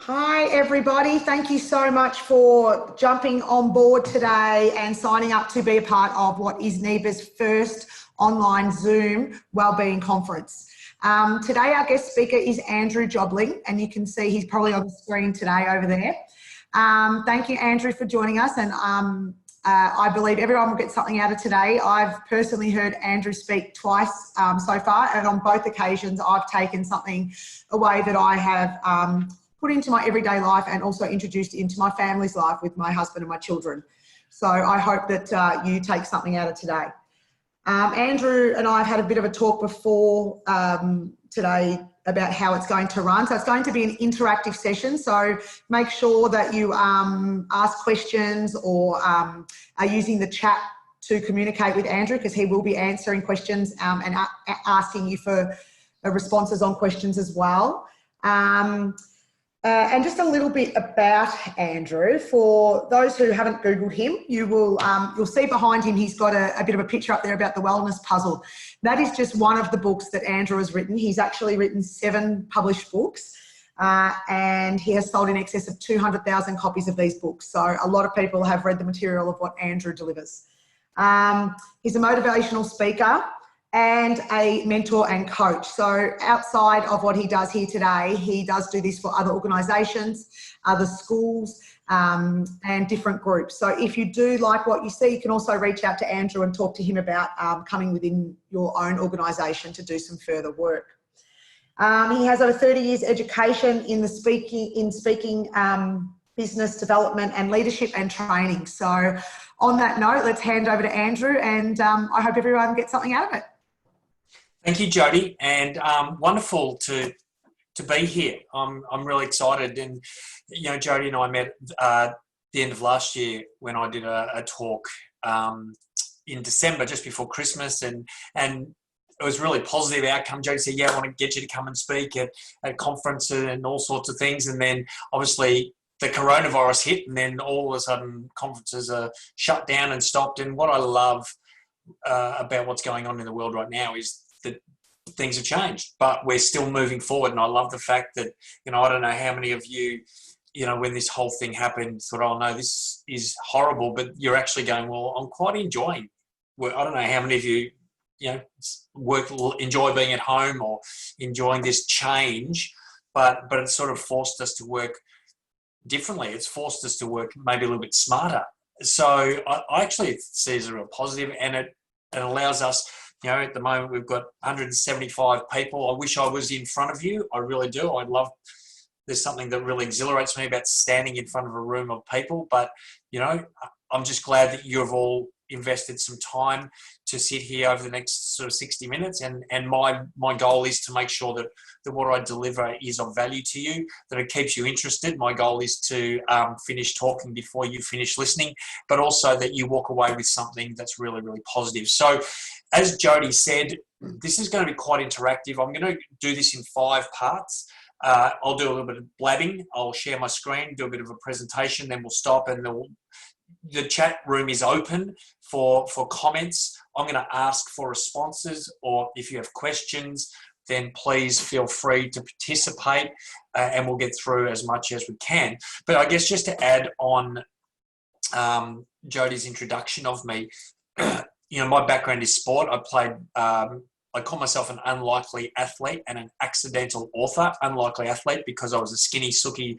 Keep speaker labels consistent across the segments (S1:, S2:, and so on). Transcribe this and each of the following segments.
S1: Hi everybody, thank you so much for jumping on board today and signing up to be a part of what is NIBA's first online Zoom wellbeing conference. Today our guest speaker is Andrew Jobling, and you can see he's probably on the screen today over there. Thank you, Andrew, for joining us, and I believe everyone will get something out of today. I've personally heard Andrew speak twice so far, and on both occasions I've taken something away that I have put into my everyday life and also introduced into my family's life with my husband and my children. So I hope that you take something out of today. Andrew and I have had a bit of a talk before today about how it's going to run. So it's going to be an interactive session. So make sure that you ask questions or are using the chat to communicate with Andrew, because he will be answering questions and asking you for responses on questions as well. And just a little bit about Andrew. For those who haven't Googled him, you'll see behind him he's got a bit of a picture up there about the wellness puzzle. That is just one of the books that Andrew has written. He's actually written 7 published books, and he has sold in excess of 200,000 copies of these books. So a lot of people have read the material of what Andrew delivers. He's a motivational speaker and a mentor and coach. So outside of what he does here today, he does do this for other organisations, other schools, and different groups. So if you do like what you see, you can also reach out to Andrew and talk to him about coming within your own organisation to do some further work. He has over 30 years education in the speaking, business development and leadership and training. So on that note, let's hand over to Andrew, and I hope everyone gets something out of it.
S2: Thank you, Jody, and wonderful to be here. I'm really excited, and you know, Jody and I met the end of last year when I did a talk in December, just before Christmas, and it was a really positive outcome. Jody said, "Yeah, I want to get you to come and speak at conferences and all sorts of things," and then obviously the coronavirus hit, and then all of a sudden conferences are shut down and stopped. And what I love about what's going on in the world right now is that things have changed, but we're still moving forward. And I love the fact that, you know, I don't know how many of you, you know, when this whole thing happened, thought, oh no, this is horrible, but you're actually going, well, I'm quite enjoying. I don't know how many of you, you know, enjoy being at home or enjoying this change, but it sort of forced us to work differently. It's forced us to work maybe a little bit smarter. So I actually see it as a real positive, and it allows us, you know, at the moment we've got 175 people. I wish I was in front of you. I really do. There's something that really exhilarates me about standing in front of a room of people, but you know, I'm just glad that you've all invested some time to sit here over the next sort of 60 minutes, and my goal is to make sure that what I deliver is of value to you, that it keeps you interested. My goal is to finish talking before you finish listening, but also that you walk away with something that's really, really positive. So as Jody said, this is going to be quite interactive. I'm going to do this in 5 parts. I'll do a little bit of blabbing. I'll share my screen, do a bit of a presentation, then we'll stop, and the chat room is open for comments. I'm going to ask for responses, or if you have questions, then please feel free to participate, and we'll get through as much as we can. But I guess just to add on Jody's introduction of me, you know, my background is sport. I call myself an unlikely athlete and an accidental author. Unlikely athlete because I was a skinny, sooky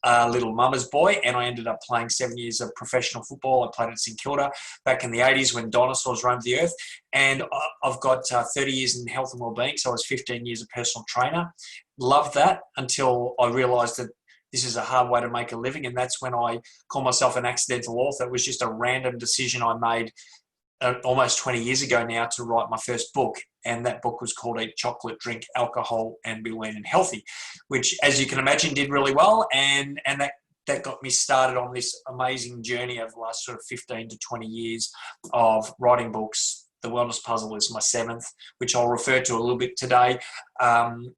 S2: little mama's boy, and I ended up playing 7 years of professional football. I played at St Kilda back in the 80s when dinosaurs roamed the earth, and I've got 30 years in health and wellbeing, so I was 15 years a personal trainer. Loved that until I realised that this is a hard way to make a living, and that's when I call myself an accidental author. It was just a random decision I made almost 20 years ago now to write my first book, and that book was called Eat Chocolate, Drink Alcohol and Be Lean and Healthy, which, as you can imagine, did really well, and that got me started on this amazing journey over the last sort of 15 to 20 years of writing books. The Wellness Puzzle is my 7th, which I'll refer to a little bit today, and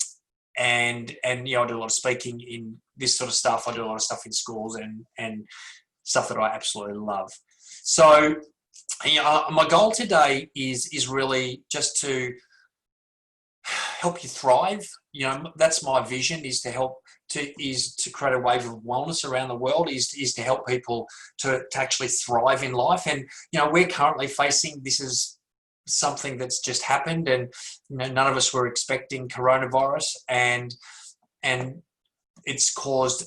S2: you know, I do a lot of speaking in this sort of stuff. I do a lot of stuff in schools and stuff that I absolutely love. So my goal today is really just to help you thrive. You know, that's my vision, is to help to create a wave of wellness around the world, is to help people to actually thrive in life. And, we're currently facing, this is something that's just happened, and, none of us were expecting coronavirus, and it's caused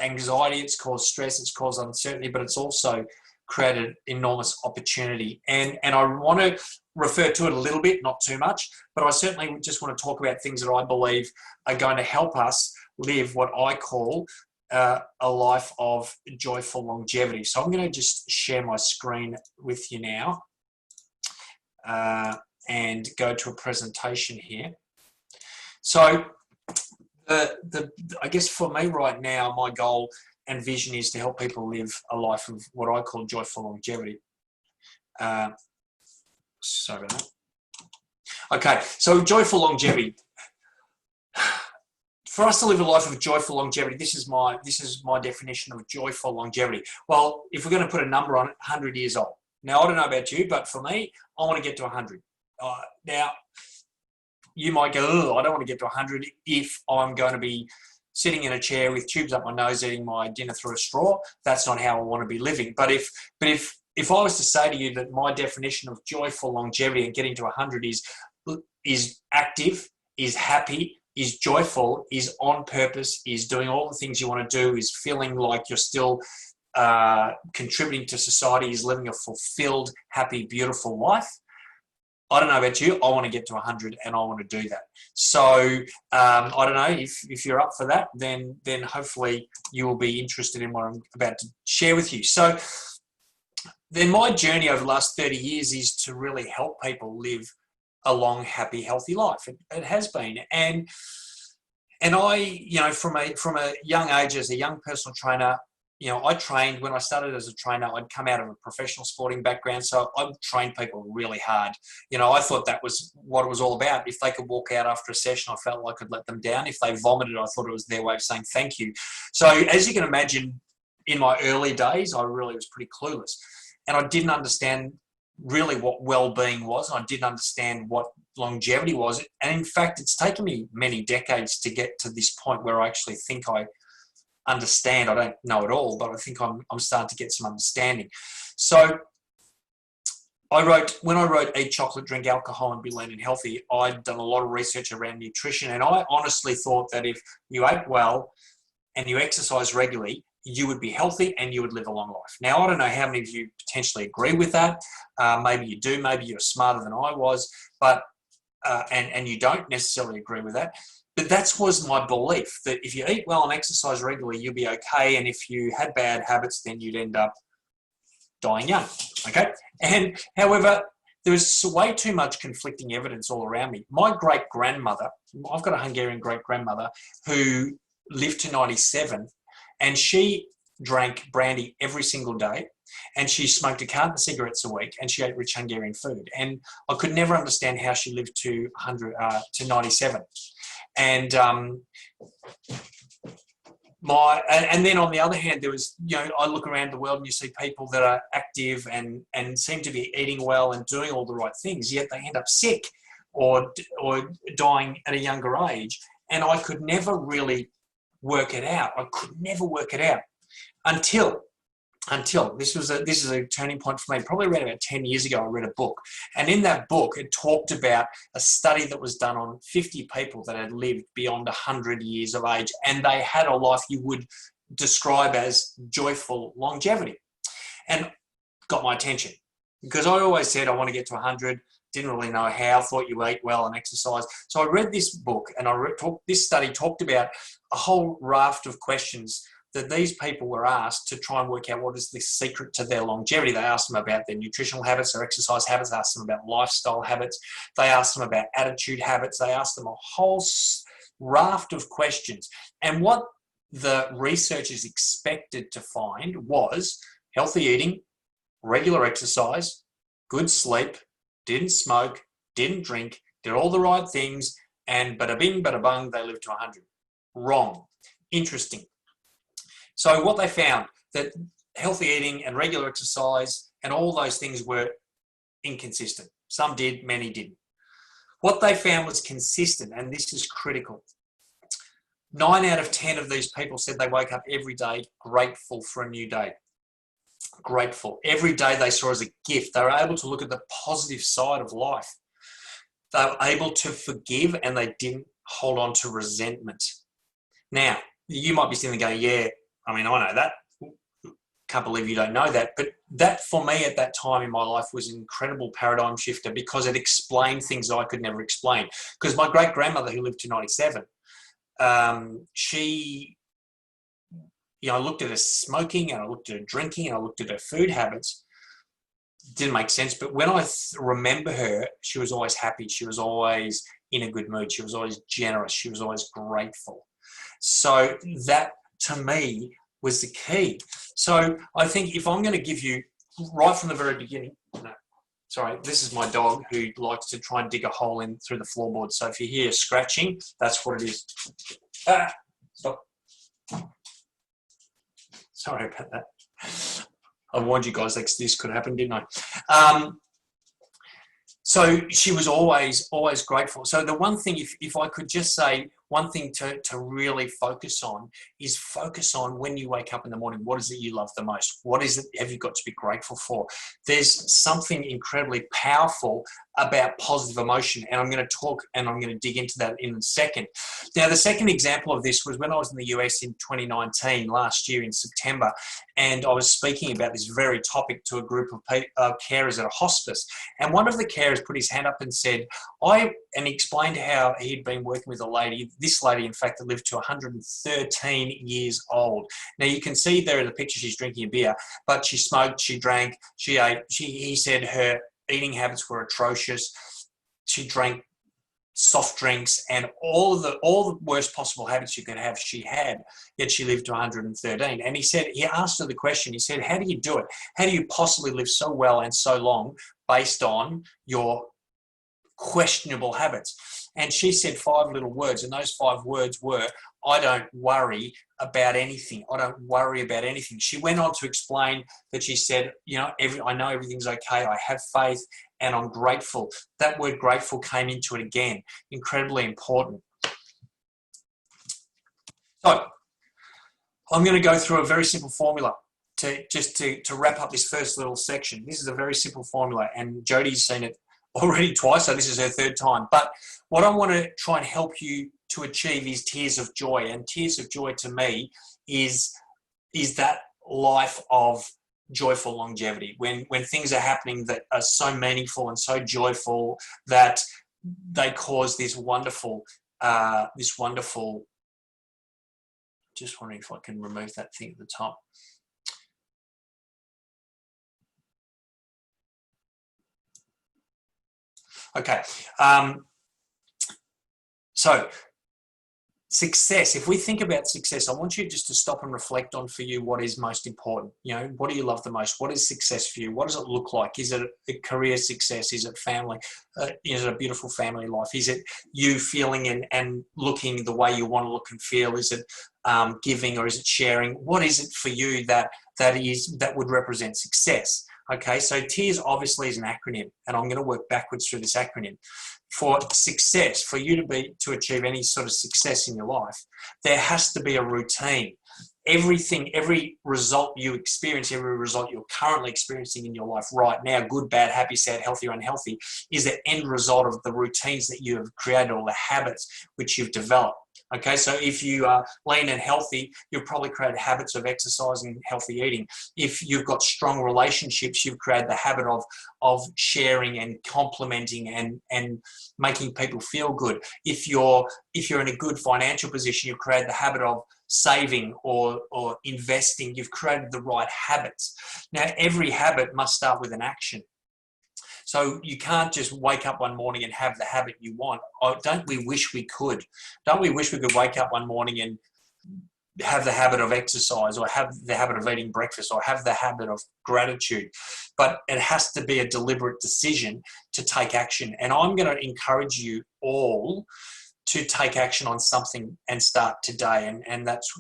S2: anxiety, it's caused stress, it's caused uncertainty, but it's also created enormous opportunity. And I want to refer to it a little bit, not too much, but I certainly just want to talk about things that I believe are going to help us live what I call a life of joyful longevity. So I'm going to just share my screen with you now and go to a presentation here. So I guess for me right now, my goal and vision is to help people live a life of what I call joyful longevity. Sorry about that. Okay, so joyful longevity. For us to live a life of joyful longevity, this is my definition of joyful longevity. Well, if we're going to put a number on it, 100 years old. Now, I don't know about you, but for me, I want to get to 100. Now, you might go, oh, I don't want to get to 100 if I'm going to be sitting in a chair with tubes up my nose eating my dinner through a straw. That's not how I want to be living. But if I was to say to you that my definition of joyful longevity and getting to 100 is active, is happy, is joyful, is on purpose, is doing all the things you want to do, is feeling like you're still contributing to society, is living a fulfilled, happy, beautiful life. I don't know about you, I want to get to 100 and I want to do that. So I don't know if you're up for that, then hopefully you will be interested in what I'm about to share with you. So then my journey over the last 30 years is to really help people live a long, happy, healthy life. It has been. And I, from a young age as a young personal trainer, I trained, when I started as a trainer, I'd come out of a professional sporting background, so I trained people really hard. I thought that was what it was all about. If they could walk out after a session, I felt like I could let them down. If they vomited, I thought it was their way of saying thank you. So as you can imagine, in my early days, I really was pretty clueless. And I didn't understand really what well-being was. I didn't understand what longevity was. And in fact, it's taken me many decades to get to this point where I actually think I understand. I don't know it all, but I think I'm starting to get some understanding. So when I wrote Eat Chocolate, Drink Alcohol and Be Lean and Healthy, I'd done a lot of research around nutrition, and I honestly thought that if you ate well and you exercise regularly, you would be healthy and you would live a long life. Now, I don't know how many of you potentially agree with that. Maybe you do, maybe you're smarter than I was, but and you don't necessarily agree with that. But that was my belief, that if you eat well and exercise regularly, you'll be okay. And if you had bad habits, then you'd end up dying young, okay? And however, there was way too much conflicting evidence all around me. My great-grandmother, I've got a Hungarian great-grandmother who lived to 97, and she drank brandy every single day, and she smoked a carton of cigarettes a week, and she ate rich Hungarian food. And I could never understand how she lived to 97. And and then on the other hand, there was, I look around the world and you see people that are active and seem to be eating well and doing all the right things, yet they end up sick or dying at a younger age. And I could never really work it out. I could never work it out until this is a turning point for me. Probably around about 10 years ago, I read a book. And in that book, it talked about a study that was done on 50 people that had lived beyond 100 years of age. And they had a life you would describe as joyful longevity. And got my attention. Because I always said I want to get to 100. Didn't really know how. Thought you ate well and exercise. So I read this book, and this study talked about a whole raft of questions that these people were asked to try and work out what is the secret to their longevity. They asked them about their nutritional habits, their exercise habits. They asked them about lifestyle habits. They asked them about attitude habits. They asked them a whole raft of questions. And what the researchers expected to find was healthy eating, regular exercise, good sleep, didn't smoke, didn't drink, did all the right things, and bada bing, bada bung, they lived to 100. Wrong. Interesting. So what they found, that healthy eating and regular exercise and all those things were inconsistent. Some did, many didn't. What they found was consistent, and this is critical. 9 out of 10 of these people said they woke up every day grateful for a new day. Grateful. Every day they saw as a gift. They were able to look at the positive side of life. They were able to forgive, and they didn't hold on to resentment. Now, you might be sitting there going, yeah, I mean, I know that. Can't believe you don't know that. But that, for me, at that time in my life was an incredible paradigm shifter, because it explained things I could never explain. Because my great-grandmother, who lived to 97, she, I looked at her smoking, and I looked at her drinking, and I looked at her food habits. It didn't make sense. But when I remember her, she was always happy. She was always in a good mood. She was always generous. She was always grateful. So that, to me, was the key. So I think if I'm going to give you, right from the very beginning, sorry, this is my dog who likes to try and dig a hole in through the floorboard. So if you hear scratching, that's what it is. Stop. Sorry about that. I warned you guys that this could happen, didn't I? So she was always grateful. So the one thing, if I could just say, one thing to really focus on is focus on when you wake up in the morning, what is it you love the most? What is it have you got to be grateful for? There's something incredibly powerful about positive emotion, and I'm going to talk and I'm going to dig into that in a second. Now, the second example of this was when I was in the US in 2019, last year in September, and I was speaking about this very topic to a group of carers at a hospice. And one of the carers put his hand up and said, and he explained how he'd been working with a lady. This lady, in fact, had lived to 113 years old. Now, you can see there in the picture, she's drinking a beer, but she smoked, she drank, she ate. He said her eating habits were atrocious. She drank soft drinks and all the worst possible habits you could have, she had, yet she lived to 113. And he asked her the question, he said, how do you do it? How do you possibly live so well and so long based on your questionable habits? And she said 5 little words, and those 5 words were, I don't worry about anything. I don't worry about anything. She went on to explain that she said, I know everything's okay. I have faith and I'm grateful. That word grateful came into it again. Incredibly important. So I'm going to go through a very simple formula to wrap up this first little section. This is a very simple formula, and Jodie's seen it already twice, so this is her 3rd time. But what I want to try and help you to achieve is tears of joy. And tears of joy to me is that life of joyful longevity. When things are happening that are so meaningful and so joyful that they cause this wonderful, just wondering if I can remove that thing at the top. Okay, so success, if we think about success, I want you just to stop and reflect on for you what is most important. What do you love the most? What is success for you? What does it look like? Is it a career success? Is it family? Is it a beautiful family life? Is it you feeling and looking the way you want to look and feel? Is it giving, or is it sharing? What is it for you that would represent success? Okay, so TEARS obviously is an acronym, and I'm going to work backwards through this acronym. For success, for you to achieve any sort of success in your life, there has to be a routine. Every result you experience, every result you're currently experiencing in your life right now, good, bad, happy, sad, healthy, or unhealthy, is the end result of the routines that you have created, or the habits which you've developed. Okay, so if you are lean and healthy, you've probably created habits of exercising, healthy eating. If you've got strong relationships, you've created the habit of sharing and complimenting and making people feel good. If you're in a good financial position, you've created the habit of saving or investing. You've created the right habits. Now, every habit must start with an action. So you can't just wake up one morning and have the habit you want. Oh, don't we wish we could? Don't we wish we could wake up one morning and have the habit of exercise, or have the habit of eating breakfast, or have the habit of gratitude? But it has to be a deliberate decision to take action. And I'm going to encourage you all to take action on something and start today. And that's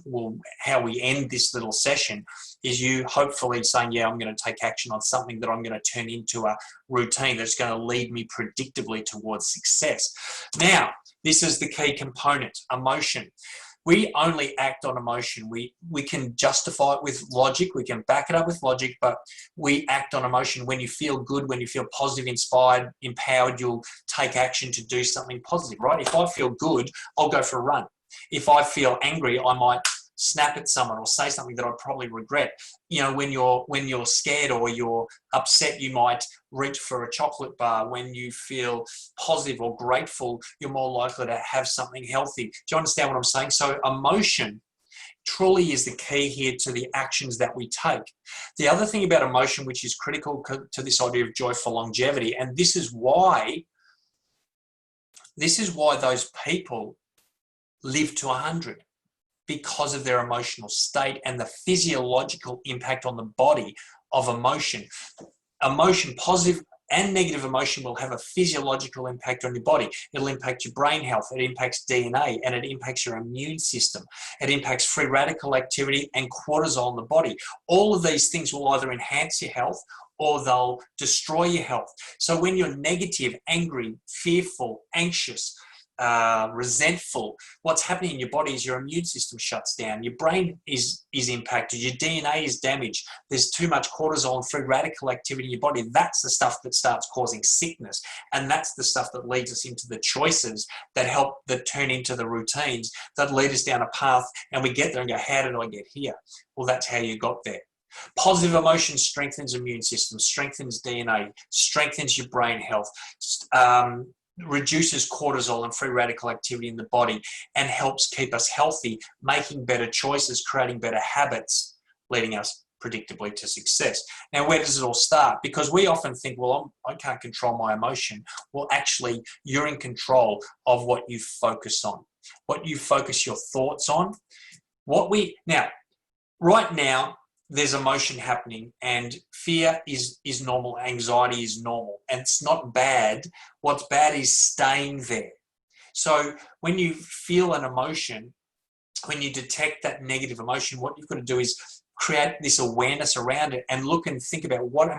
S2: how we end this little session, is you hopefully saying, yeah, I'm going to take action on something that I'm going to turn into a routine that's going to lead me predictably towards success. Now, this is the key component, emotion. We only act on emotion. We can justify it with logic. We can back it up with logic, but we act on emotion. When you feel good, when you feel positive, inspired, empowered, you'll take action to do something positive, right? If I feel good, I'll go for a run. If I feel angry, I might snap at someone or say something that I'd probably regret. You know, when you're scared or you're upset, you might reach for a chocolate bar. When you feel positive or grateful, you're more likely to have something healthy. Do you understand what I'm saying? So emotion truly is the key here to the actions that we take. The other thing about emotion, which is critical to this idea of joy for longevity, and this is why those people live to 100, because of their emotional state and the physiological impact on the body of emotion. Emotion, positive and negative emotion, will have a physiological impact on your body. It'll impact your brain health, it impacts DNA, and it impacts your immune system. It impacts free radical activity and cortisol in the body. All of these things will either enhance your health or they'll destroy your health. So when you're negative, angry, fearful, anxious, resentful, what's happening in your body is your immune system shuts down, your brain is impacted, your DNA is damaged, there's too much cortisol and free radical activity in your body. That's the stuff that starts causing sickness, and that's the stuff that leads us into the choices that turn into the routines that lead us down a path, and we get there and go, how did I get here? Well, that's how you got there. Positive emotion strengthens immune system, strengthens DNA, strengthens your brain health, reduces cortisol and free radical activity in the body, and helps keep us healthy, making better choices, creating better habits, leading us predictably to success. Now, where does it all start? Because we often think, well, I can't control my emotion. Well, actually, you're in control of what you focus on, what you focus your thoughts on. Right now, there's emotion happening, and fear is normal, anxiety is normal, and it's not bad. What's bad is staying there. So when you feel an emotion, when you detect that negative emotion, what you've got to do is create this awareness around it and look and think about what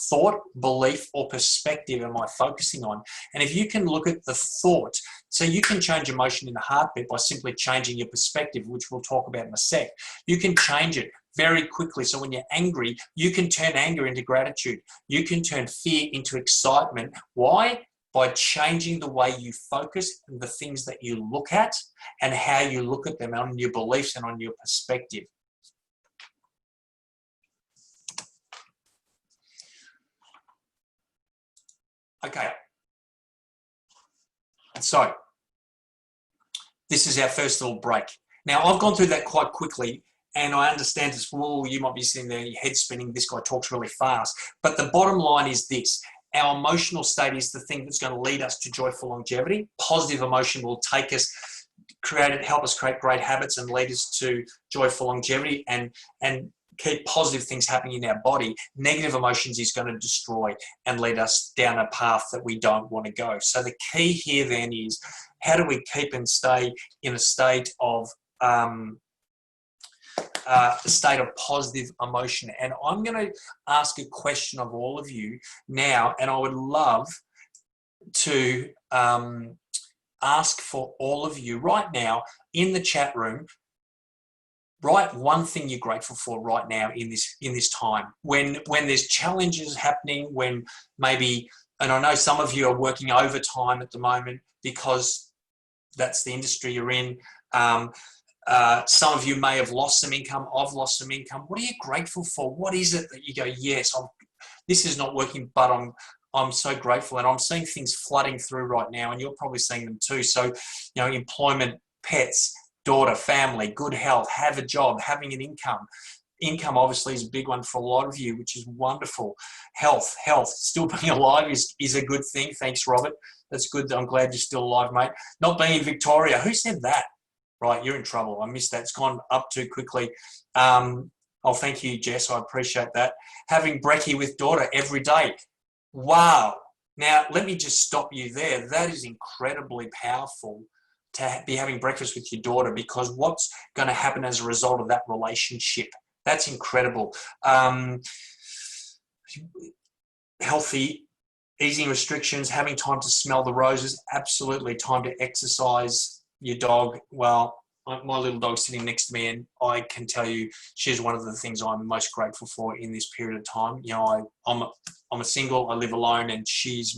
S2: thought, belief, or perspective am I focusing on? And if you can look at the thought, so you can change emotion in a heartbeat by simply changing your perspective, which we'll talk about in a sec. You can change it very quickly. So when you're angry, you can turn anger into gratitude. You can turn fear into excitement. Why? By changing the way you focus and the things that you look at and how you look at them, on your beliefs and on your perspective. Okay. So this is our first little break. Now, I've gone through that quite quickly, and I understand this. Well, you might be sitting there, your head spinning, this guy talks really fast. But the bottom line is this: our emotional state is the thing that's going to lead us to joyful longevity. Positive emotion will take us, help us create great habits and lead us to joyful longevity and keep positive things happening in our body. Negative emotions is going to destroy and lead us down a path that we don't want to go. So the key here then is, how do we keep and stay in a state of positive emotion? And I'm going to ask a question of all of you now, and I would love to ask for all of you right now in the chat room. Write one thing you're grateful for right now in this time. When there's challenges happening, when maybe, and I know some of you are working overtime at the moment because that's the industry you're in. Some of you may have lost some income. I've lost some income. What are you grateful for? What is it that you go, yes, this is not working, but I'm so grateful, and I'm seeing things flooding through right now, and you're probably seeing them too. So, employment, pets, daughter, family, good health, have a job, having an income. Income obviously is a big one for a lot of you, which is wonderful. Health, still being alive is a good thing. Thanks, Robert. That's good. I'm glad you're still alive, mate. Not being in Victoria. Who said that? Right, you're in trouble. I missed that. It's gone up too quickly. Thank you, Jess. I appreciate that. Having brekkie with daughter every day. Wow. Now, let me just stop you there. That is incredibly powerful, to be having breakfast with your daughter, because what's going to happen as a result of that relationship? That's incredible. Healthy, easing restrictions, having time to smell the roses, absolutely. Time to exercise your dog. Well, my little dog's sitting next to me, and I can tell you she's one of the things I'm most grateful for in this period of time. You know, I'm a single, I live alone, and she's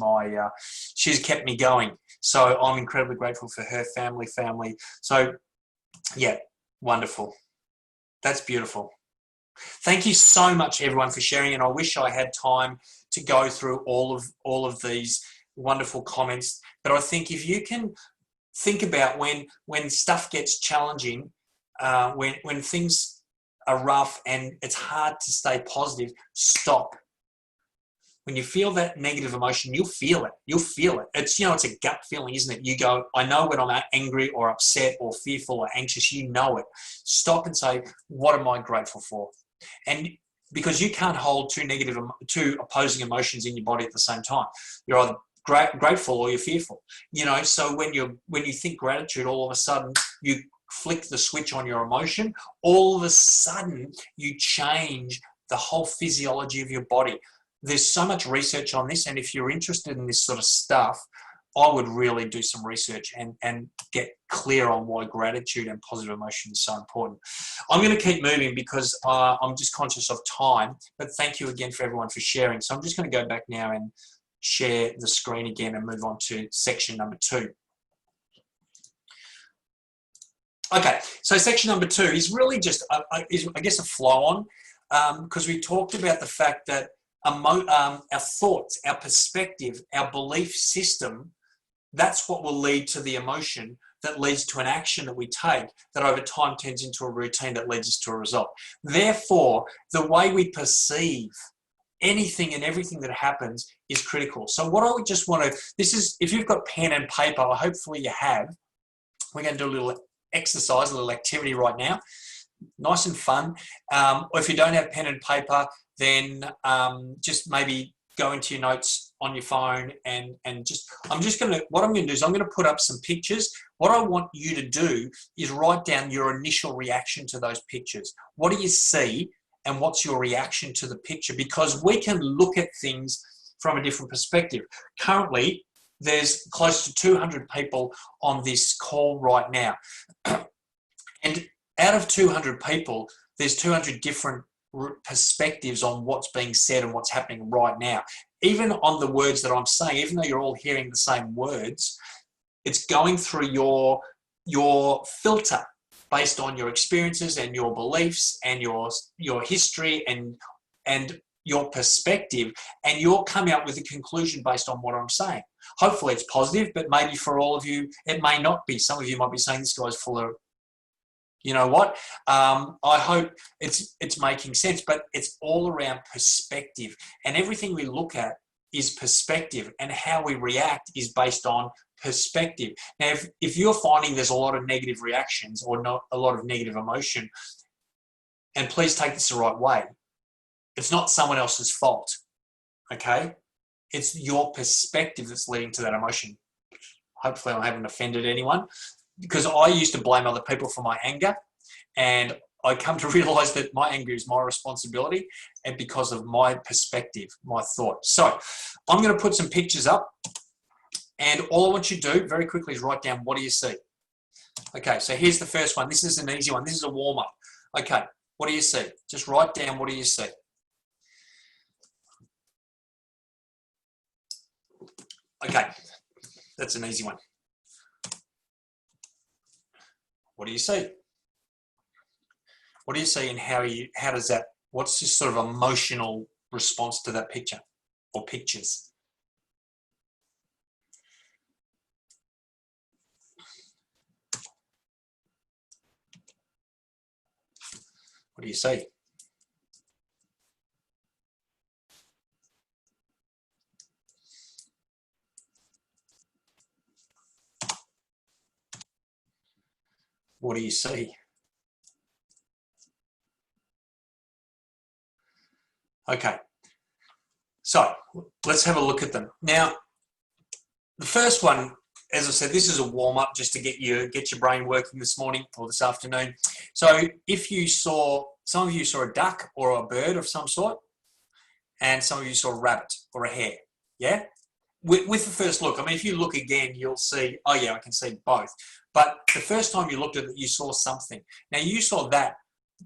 S2: kept me going. So I'm incredibly grateful for her family. So yeah, wonderful. That's beautiful. Thank you so much, everyone, for sharing. And I wish I had time to go through all of these wonderful comments. But I think if you can think about when stuff gets challenging, when things are rough and it's hard to stay positive, stop. When you feel that negative emotion, you'll feel it. It's, it's a gut feeling, isn't it? You go, I know when I'm angry or upset or fearful or anxious, you know it. Stop and say, what am I grateful for? And because you can't hold two opposing emotions in your body at the same time. You're either grateful or you're fearful. So when you think gratitude, all of a sudden you flick the switch on your emotion, all of a sudden you change the whole physiology of your body. There's so much research on this, and if you're interested in this sort of stuff, I would really do some research and get clear on why gratitude and positive emotion is so important. I'm going to keep moving because I'm just conscious of time, but thank you again for everyone for sharing. So I'm just going to go back now and share the screen again and move on to section number 2. Okay, so section number 2 is really just, I guess, a flow on, because we talked about the fact that our thoughts, our perspective, our belief system, that's what will lead to the emotion that leads to an action that we take that over time turns into a routine that leads us to a result. Therefore, the way we perceive anything and everything that happens is critical. So what I would just want to, if you've got pen and paper, hopefully you have, we're going to do a little exercise, a little activity right now. Nice and fun. Or if you don't have pen and paper, then just maybe go into your notes on your phone and what I'm going to do is I'm going to put up some pictures. What I want you to do is write down your initial reaction to those pictures. What do you see and what's your reaction to the picture? Because we can look at things from a different perspective. Currently, there's close to 200 people on this call right now. And out of 200 people, there's 200 different perspectives on what's being said and what's happening right now. Even on the words that I'm saying, even though you're all hearing the same words, it's going through your filter based on your experiences and your beliefs and your history and your perspective, and you're coming up with a conclusion based on what I'm saying. Hopefully it's positive, but maybe for all of you, it may not be. Some of you might be saying this guy's full of, you know what? I hope it's making sense, but it's all around perspective, and everything we look at is perspective, and how we react is based on perspective. Now, if you're finding there's a lot of negative reactions or not a lot of negative emotion, and please take this the right way, it's not someone else's fault, okay? It's your perspective that's leading to that emotion. Hopefully I haven't offended anyone, because I used to blame other people for my anger, and I come to realize that my anger is my responsibility, and because of my perspective, my thought. So I'm going to put some pictures up, and all I want you to do very quickly is write down, what do you see? Okay, so here's the first one. This is an easy one. This is a warm-up. Okay, what do you see? Just write down, what do you see? Okay, that's an easy one. What do you see? What do you see, and how does that, what's this sort of emotional response to that picture or pictures? What do you see? What do you see? Okay, so let's have a look at them. Now, the first one, as I said, this is a warm-up just to get your brain working this morning or this afternoon. So if you saw, some of you saw a duck or a bird of some sort, and some of you saw a rabbit or a hare, yeah? with the first look, I mean, if you look again, you'll see, oh yeah, I can see both. But the first time you looked at it, you saw something. Now, you saw that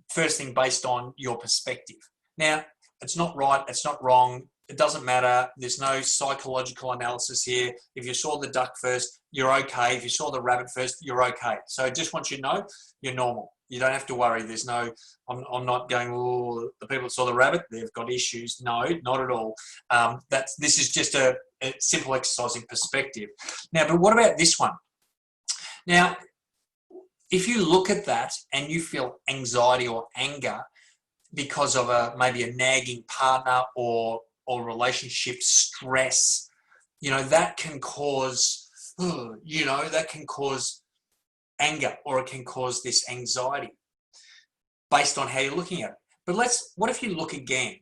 S2: first thing based on your perspective. Now, it's not right, it's not wrong, it doesn't matter. There's no psychological analysis here. If you saw the duck first, you're okay. If you saw the rabbit first, you're okay. So I just want you to know you're normal. You don't have to worry. There's no, I'm not going, oh, the people that saw the rabbit, they've got issues. No, not at all. This is just a simple exercise in perspective. Now, but what about this one? Now, if you look at that and you feel anxiety or anger because of maybe a nagging partner or relationship stress, that can cause, that can cause anger, or it can cause this anxiety based on how you're looking at it. But what if you look again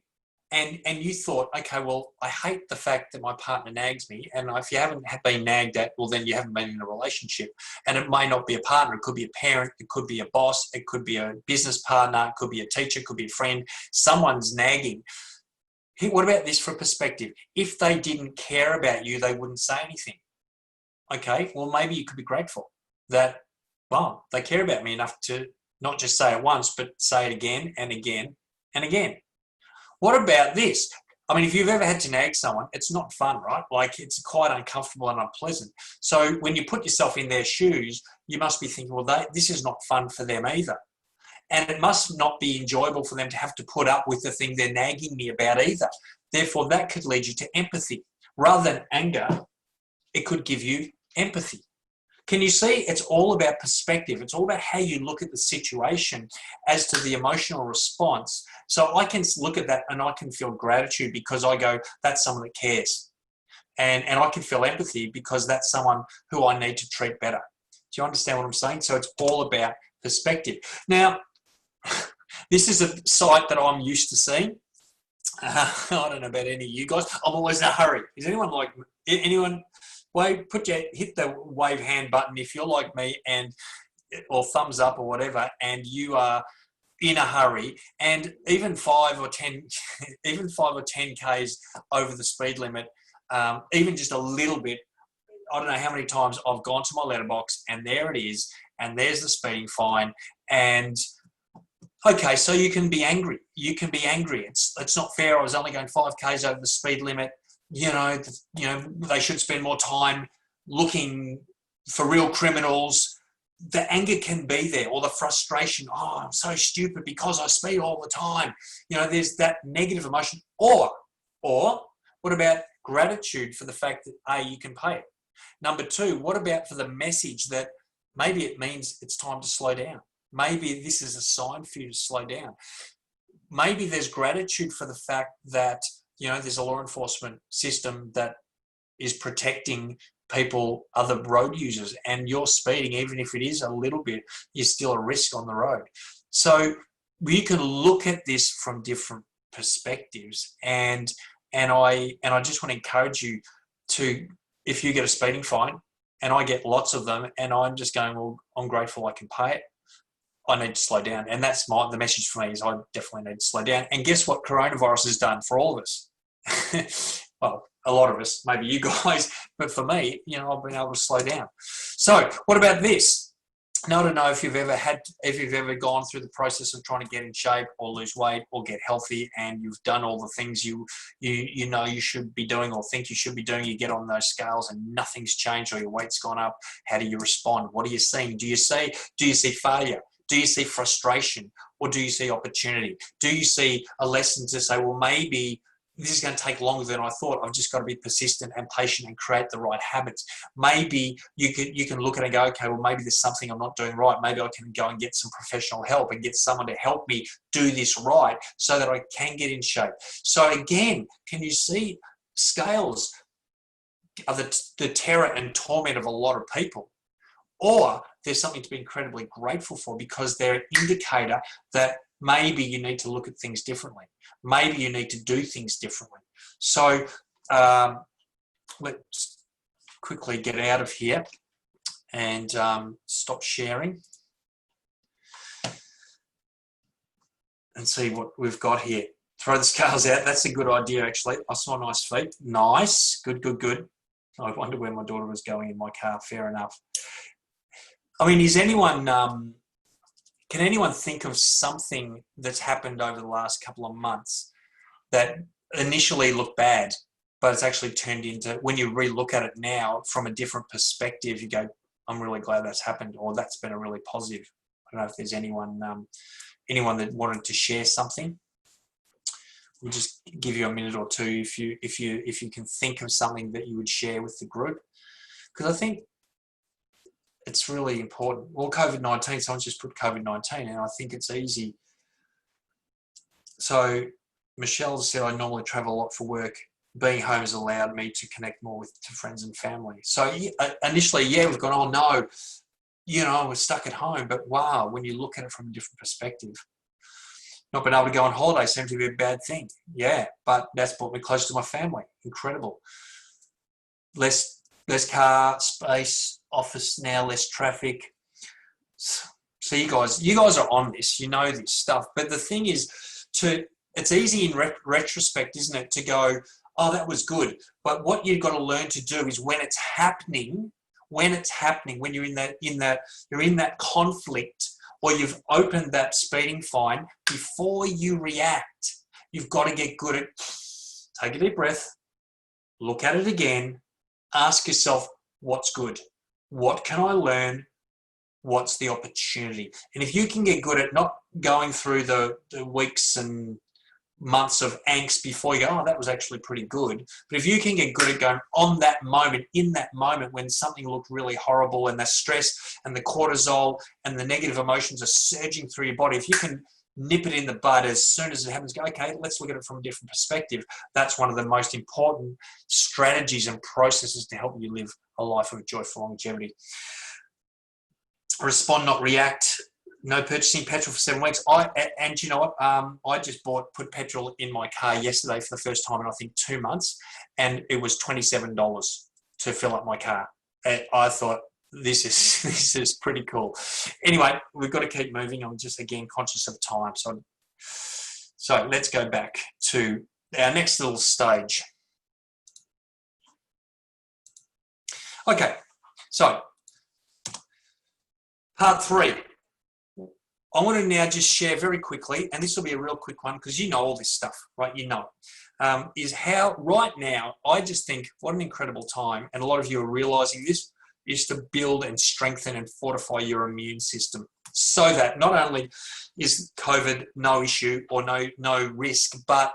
S2: and you thought, okay, well, I hate the fact that my partner nags me. And if you haven't been nagged at, well, then you haven't been in a relationship. And it may not be a partner. It could be a parent. It could be a boss. It could be a business partner. It could be a teacher. It could be a friend. Someone's nagging. What about this for perspective? If they didn't care about you, they wouldn't say anything. Okay, well, maybe you could be grateful that, well, they care about me enough to not just say it once, but say it again and again and again. What about this? I mean, if you've ever had to nag someone, it's not fun, right? Like, it's quite uncomfortable and unpleasant. So when you put yourself in their shoes, you must be thinking, well, this is not fun for them either. And it must not be enjoyable for them to have to put up with the thing they're nagging me about either. Therefore, that could lead you to empathy. Rather than anger, it could give you empathy. Can you see? It's all about perspective. It's all about how you look at the situation as to the emotional response. So I can look at that and I can feel gratitude because I go, that's someone that cares. And I can feel empathy because that's someone who I need to treat better. Do you understand what I'm saying? So it's all about perspective. Now, this is a sight that I'm used to seeing. I don't know about any of you guys. I'm always in a hurry. Is anyone like anyone? Hit the wave hand button if you're like me, or thumbs up or whatever, and you are in a hurry, and even 5 or 10 k's over the speed limit, even just a little bit. I don't know how many times I've gone to my letterbox and there it is, and there's the speeding fine. And okay, so you can be angry. You can be angry. It's not fair. I was only going 5 k's over the speed limit. They should spend more time looking for real criminals. The anger can be there, or the frustration. Oh, I'm so stupid because I speed all the time. There's that negative emotion. Or what about gratitude for the fact that A, you can pay it? Number 2, what about for the message that maybe it means it's time to slow down? Maybe this is a sign for you to slow down. Maybe there's gratitude for the fact that, there's a law enforcement system that is protecting people, other road users, and you're speeding, even if it is a little bit, you're still a risk on the road. So you can look at this from different perspectives, and I just want to encourage you to, if you get a speeding fine, and I get lots of them, and I'm just going, well, I'm grateful I can pay it. I need to slow down. And that's the message for me is I definitely need to slow down. And guess what coronavirus has done for all of us? Well, a lot of us, maybe you guys, but for me, I've been able to slow down. So what about this? Now, I don't know if you've ever gone through the process of trying to get in shape or lose weight or get healthy, and you've done all the things you should be doing or think you should be doing. You get on those scales and nothing's changed, or your weight's gone up. How do you respond? What are you seeing? Do you see failure? Do you see frustration, or do you see opportunity? Do you see a lesson to say, well, maybe this is going to take longer than I thought. I've just got to be persistent and patient and create the right habits. Maybe you can look at it and go, okay, well, maybe there's something I'm not doing right. Maybe I can go and get some professional help and get someone to help me do this right so that I can get in shape. So again, can you see scales are the terror and torment of a lot of people? Or there's something to be incredibly grateful for because they're an indicator that maybe you need to look at things differently. Maybe you need to do things differently. So let's quickly get out of here and stop sharing and see what we've got here. Throw the scales out. That's a good idea, actually. I saw nice feet. Nice. Good. I wonder where my daughter was going in my car. Fair enough. I mean, is anyone, can anyone think of something that's happened over the last couple of months that initially looked bad, but it's actually turned into, when you re-look at it now from a different perspective, you go, I'm really glad that's happened, or that's been a really positive. I don't know if there's anyone that wanted to share something. We'll just give you a minute or two if you can think of something that you would share with the group, because I think it's really important. Well, COVID-19, someone just put COVID-19, and I think it's easy. So Michelle said, I normally travel a lot for work. Being home has allowed me to connect more to friends and family. So initially, yeah, we've gone, oh no, you know, we're stuck at home. But wow, when you look at it from a different perspective, not being able to go on holiday seems to be a bad thing. Yeah, but that's brought me close to my family. Incredible. Less car space, office now, less traffic. So you guys are on this, you know this stuff. But the thing is, it's easy in retrospect, isn't it, to go, oh, that was good. But what you've got to learn to do is when it's happening, when you're in that conflict, or you've opened that speeding fine, before you react, you've got to get good at take a deep breath, look at it again, ask yourself, what's good? What can I learn? What's the opportunity? And if you can get good at not going through the weeks and months of angst before you go, oh, that was actually pretty good. But if you can get good at going on that moment, in that moment when something looked really horrible and the stress and the cortisol and the negative emotions are surging through your body, if you can nip it in the bud as soon as it happens, go, okay, let's look at it from a different perspective. That's one of the most important strategies and processes to help you live a life of joyful longevity. Respond, not react. No purchasing petrol for 7 weeks. And you know what? I just put petrol in my car yesterday for the first time in I think 2 months, and it was $27 to fill up my car. And I thought this is pretty cool. Anyway, we've got to keep moving. I'm just again conscious of time, so let's go back to our next little stage. Okay, so part 3. I want to now just share very quickly, and this will be a real quick one because you know all this stuff, right? You know, is how right now, I just think what an incredible time, and a lot of you are realizing this, is to build and strengthen and fortify your immune system so that not only is COVID no issue or no risk, but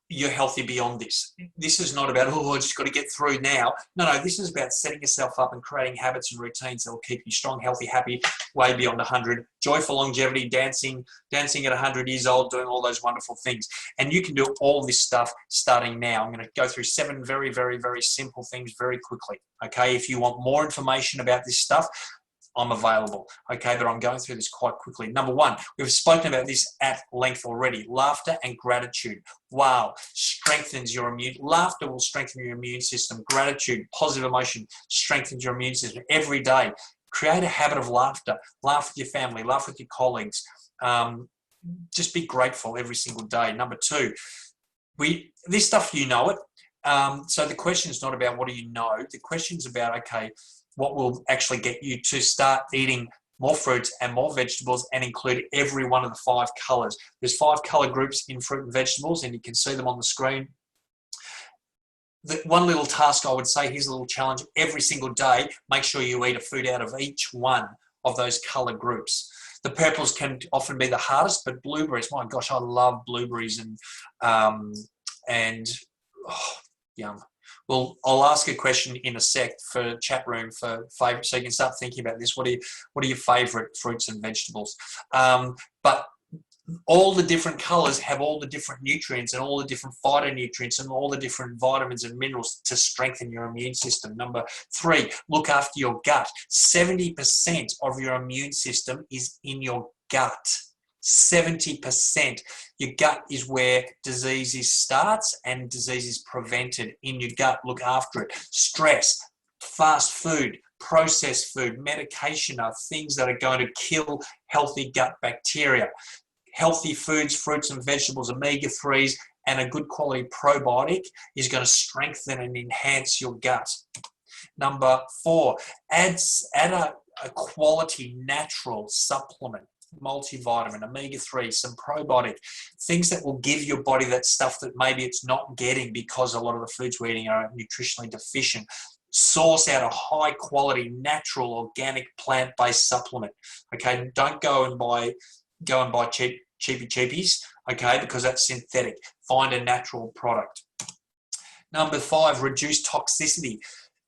S2: you're healthy beyond this. This is not about, oh, I just got to get through now. No, this is about setting yourself up and creating habits and routines that will keep you strong, healthy, happy, way beyond 100. Joyful longevity, dancing at 100 years old, doing all those wonderful things. And you can do all this stuff starting now. I'm going to go through 7 very, very, very simple things very quickly. Okay, if you want more information about this stuff, I'm available, okay, but I'm going through this quite quickly. Number 1, we've spoken about this at length already. Laughter and gratitude. Wow, strengthens your laughter will strengthen your immune system. Gratitude, positive emotion, strengthens your immune system every day. Create a habit of laughter. Laugh with your family, laugh with your colleagues. Just be grateful every single day. Number 2, this stuff, you know it. So the question is not about what do you know. The question is about, okay, what will actually get you to start eating more fruits and more vegetables and include every one of the 5 colours. There's 5 colour groups in fruit and vegetables, and you can see them on the screen. The one little task I would say, here's a little challenge. Every single day, make sure you eat a food out of each one of those colour groups. The purples can often be the hardest, but blueberries, my gosh, I love blueberries and yum. Well, I'll ask a question in a sec for chat room for favourite, so you can start thinking about this. What are your favourite fruits and vegetables? But all the different colours have all the different nutrients and all the different phytonutrients and all the different vitamins and minerals to strengthen your immune system. Number 3, look after your gut. 70% of your immune system is in your gut. 70%. Your gut is where disease starts and disease is prevented. In your gut, look after it. Stress, fast food, processed food, medication are things that are going to kill healthy gut bacteria. Healthy foods, fruits and vegetables, omega-3s, and a good quality probiotic is going to strengthen and enhance your gut. Number 4, add a quality natural supplement, multivitamin, omega-3, some probiotic, things that will give your body that stuff that maybe it's not getting because a lot of the foods we're eating are nutritionally deficient. Source out a high quality, natural, organic, plant-based supplement. Okay, don't go and buy cheapy cheapies, okay, because that's synthetic. Find a natural product. Number 5, reduce toxicity,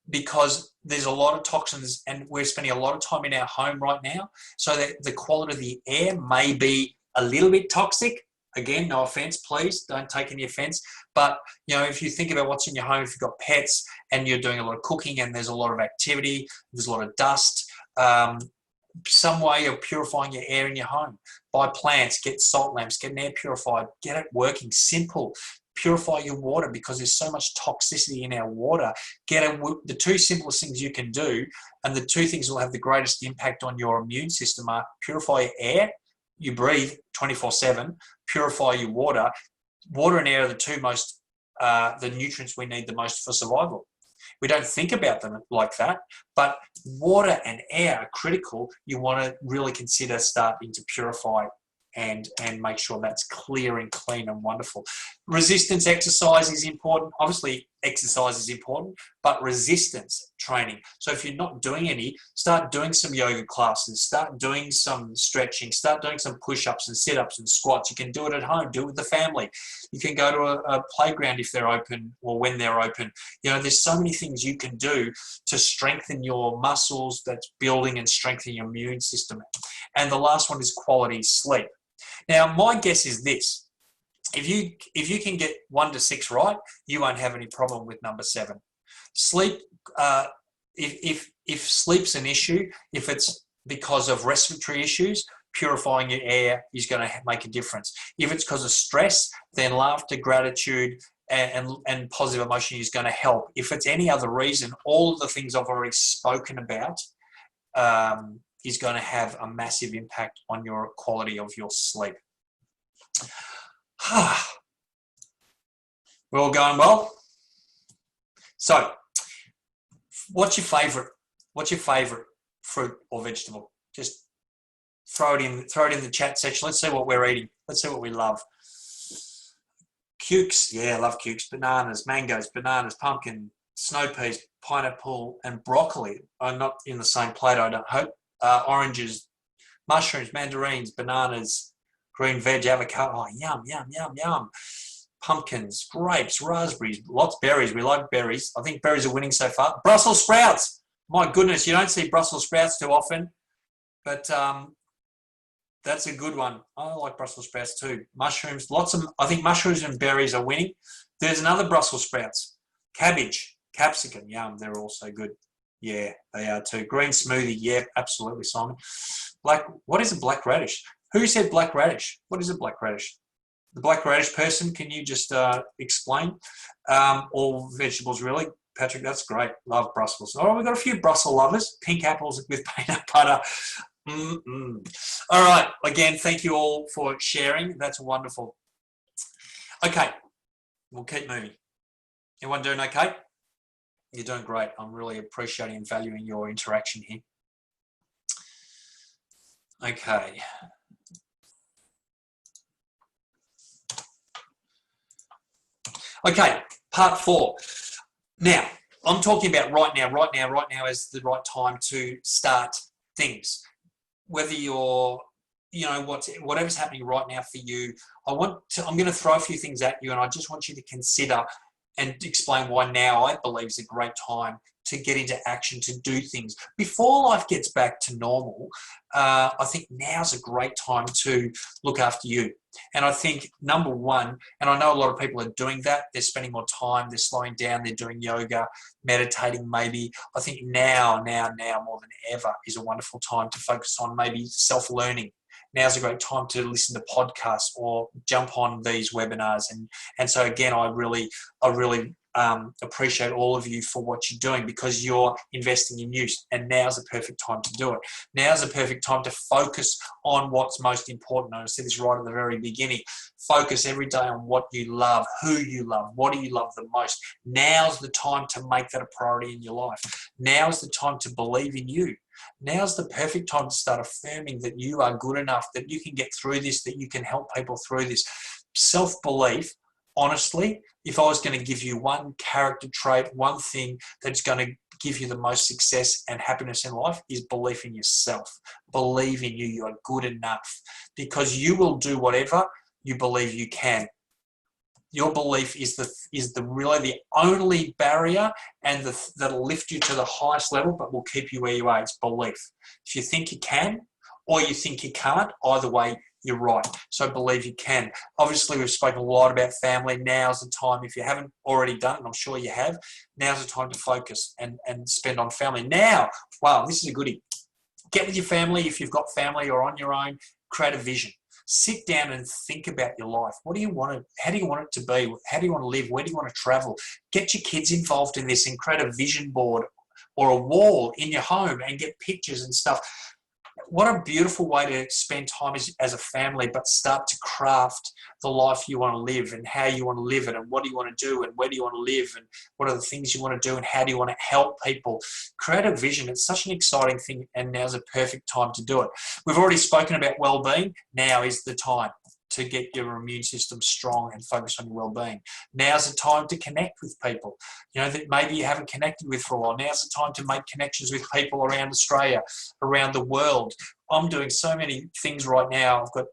S2: because there's a lot of toxins and we're spending a lot of time in our home right now, so that the quality of the air may be a little bit toxic. Again, no offense, please don't take any offense, but if you think about what's in your home, if you've got pets and you're doing a lot of cooking and there's a lot of activity, there's a lot of dust, some way of purifying your air in your home. Buy plants, get salt lamps, get an air purifier, get it working. Simple. Purify your water, because there's so much toxicity in our water. The 2 simplest things you can do, and the 2 things that will have the greatest impact on your immune system, are purify your air. You breathe 24/7. Purify your water. Water and air are the 2 most, the nutrients we need the most for survival. We don't think about them like that, but water and air are critical. You want to really consider starting to purify and make sure that's clear and clean and wonderful. Resistance exercise is important. Obviously, exercise is important, but resistance training. So if you're not doing any, start doing some yoga classes, start doing some stretching, start doing some push-ups and sit-ups and squats. You can do it at home, do it with the family. You can go to a playground if they're open or when they're open. There's so many things you can do to strengthen your muscles, that's building and strengthening your immune system. And the last one is quality sleep. Now, my guess is this: if you can get 1 to 6 right, you won't have any problem with number 7. Sleep. If sleep's an issue, if it's because of respiratory issues, purifying your air is going to make a difference. If it's because of stress, then laughter, gratitude, and positive emotion is going to help. If it's any other reason, all of the things I've already spoken about is going to have a massive impact on your quality of your sleep. We're all going well? So, what's your favourite fruit or vegetable? Just throw it in the chat section. Let's see what we're eating. Let's see what we love. Cukes, yeah, I love cukes. Bananas, mangoes, pumpkin, snow peas, pineapple, and broccoli are not in the same plate, I don't hope. Oranges, mushrooms, mandarins, bananas, green veg, avocado. Oh, yum, yum, yum, yum. Pumpkins, grapes, raspberries, lots of berries. We like berries. I think berries are winning so far. Brussels sprouts. My goodness, you don't see Brussels sprouts too often, but that's a good one. I like Brussels sprouts too. Mushrooms, I think mushrooms and berries are winning. There's another Brussels sprouts. Cabbage, capsicum, yum, they're also good. Yeah, they are too. Green smoothie, yeah, absolutely, Simon. What is a black radish? Who said black radish? What is a black radish? The black radish person, can you just explain? All vegetables, really. Patrick, that's great. Love Brussels. All right, we've got a few Brussels lovers. Pink apples with peanut butter. All right, again, thank you all for sharing. That's wonderful. Okay, we'll keep moving. Everyone doing okay? You're doing great. I'm really appreciating and valuing your interaction here. Okay. Okay, part 4. Now, I'm talking about right now is the right time to start things. Whether you're, whatever's happening right now for you, I'm going to throw a few things at you, and I just want you to consider and explain why now I believe is a great time to get into action, to do things. Before life gets back to normal, I think now's a great time to look after you. And I think, number one, and I know a lot of people are doing that, they're spending more time, they're slowing down, they're doing yoga, meditating maybe. I think now more than ever is a wonderful time to focus on maybe self-learning. Now's a great time to listen to podcasts or jump on these webinars. And so again, I really appreciate all of you for what you're doing, because you're investing in you, and now's the perfect time to do it. Now's the perfect time to focus on what's most important. I said this right at the very beginning. Focus every day on what you love, who you love, what do you love the most. Now's the time to make that a priority in your life. Now's the time to believe in you. Now's the perfect time to start affirming that you are good enough, that you can get through this, that you can help people through this. Self-belief, honestly, if I was going to give you one character trait, one thing that's going to give you the most success and happiness in life, is belief in yourself. Believe in you. You are good enough, because you will do whatever you believe you can. Your belief is really the only barrier, and that'll lift you to the highest level, but will keep you where you are. It's belief. If you think you can, or you think you can't, either way, you're right. So believe you can. Obviously, we've spoken a lot about family. Now's the time. If you haven't already done it, and I'm sure you have, now's the time to focus and spend on family. Now, wow, this is a goodie. Get with your family. If you've got family or on your own, create a vision. Sit down and think about your life. What do you want to, how do you want it to be? How do you want to live? Where do you want to travel? Get your kids involved in this and create a vision board or a wall in your home and get pictures and stuff. What a beautiful way to spend time as a family, but start to craft the life you want to live and how you want to live it and what do you want to do and where do you want to live and what are the things you want to do and how do you want to help people. Create a vision. It's such an exciting thing, and now's a perfect time to do it. We've already spoken about well-being. Now is the time to get your immune system strong and focus on your well-being. Now's the time to connect with people, you know, that maybe you haven't connected with for a while. Now's the time to make connections with people around Australia, around the world. I'm doing so many things right now. I've got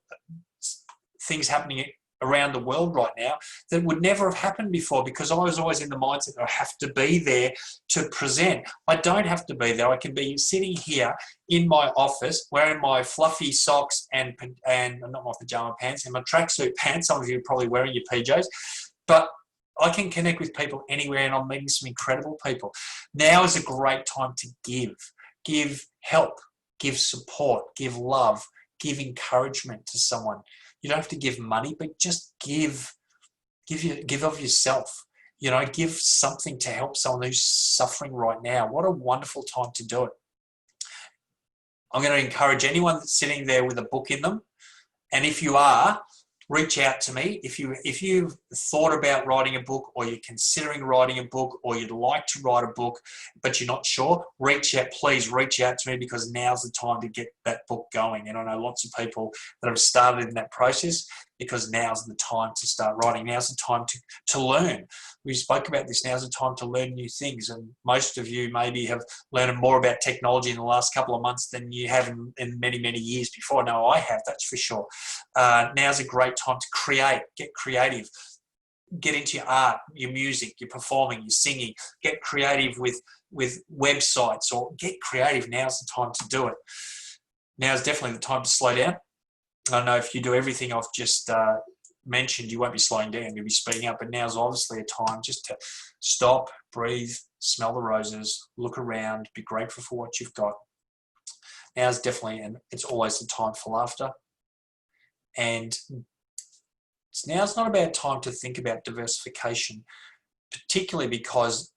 S2: things happening around the world right now that would never have happened before, because I was always in the mindset that I have to be there to present. I don't have to be there. I can be sitting here in my office wearing my fluffy socks and not my pajama pants, and my tracksuit pants. Some of you are probably wearing your PJs, but I can connect with people anywhere, and I'm meeting some incredible people. Now is a great time to give help, give support, give love, give encouragement to someone. You don't have to give money, but just give of yourself. You know, give something to help someone who's suffering right now. What a wonderful time to do it. I'm going to encourage anyone that's sitting there with a book in them, and if you are, reach out to me. If you've thought about writing a book, or you're considering writing a book, or you'd like to write a book but you're not sure, reach out. Please reach out to me, because now's the time to get that book going. And I know lots of people that have started in that process, because now's the time to start writing. Now's the time to learn. We spoke about this. Now's the time to learn new things, and most of you maybe have learned more about technology in the last couple of months than you have in many, many years before. No, I have, that's for sure. Now's a great time to create, get creative, get into your art, your music, your performing, your singing, get creative with websites, or get creative. Now's the time to do it. Now's definitely the time to slow down. I know if you do everything I've just mentioned, you won't be slowing down, you'll be speeding up, but now's obviously a time just to stop, breathe, smell the roses, look around, be grateful for what you've got. Now's definitely, and it's always the time for laughter. And now's not a bad time to think about diversification, particularly because,